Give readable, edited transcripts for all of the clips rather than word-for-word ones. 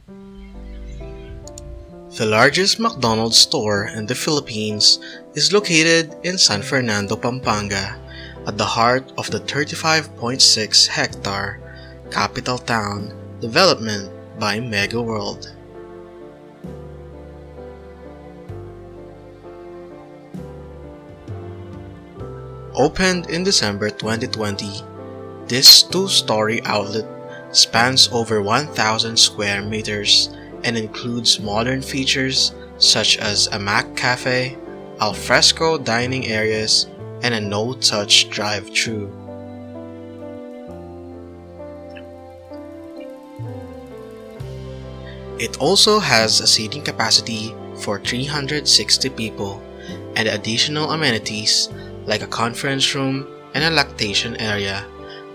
The largest McDonald's store in the Philippines is located in San Fernando, Pampanga, at the heart of the 35.6-hectare capital town development by Mega World. Opened in December 2020, this two-story outlet spans over 1,000 square meters and includes modern features such as a Mac cafe, alfresco dining areas, and a no-touch drive-thru. It also has a seating capacity for 360 people and additional amenities like a conference room and a lactation area,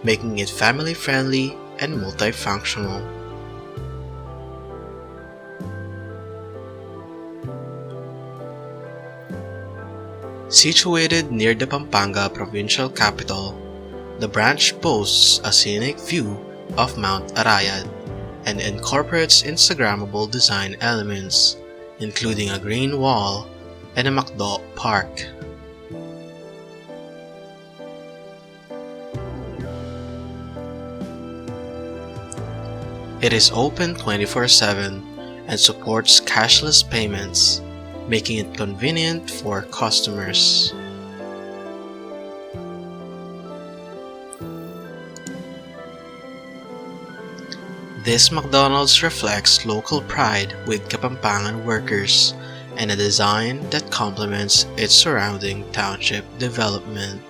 making it family-friendly and multifunctional. Situated near the Pampanga provincial capital, the branch boasts a scenic view of Mount Arayat and incorporates Instagrammable design elements, including a green wall and a McDo park. It is open 24/7 and supports cashless payments, making it convenient for customers. This McDonald's reflects local pride with Kapampangan workers and a design that complements its surrounding township development.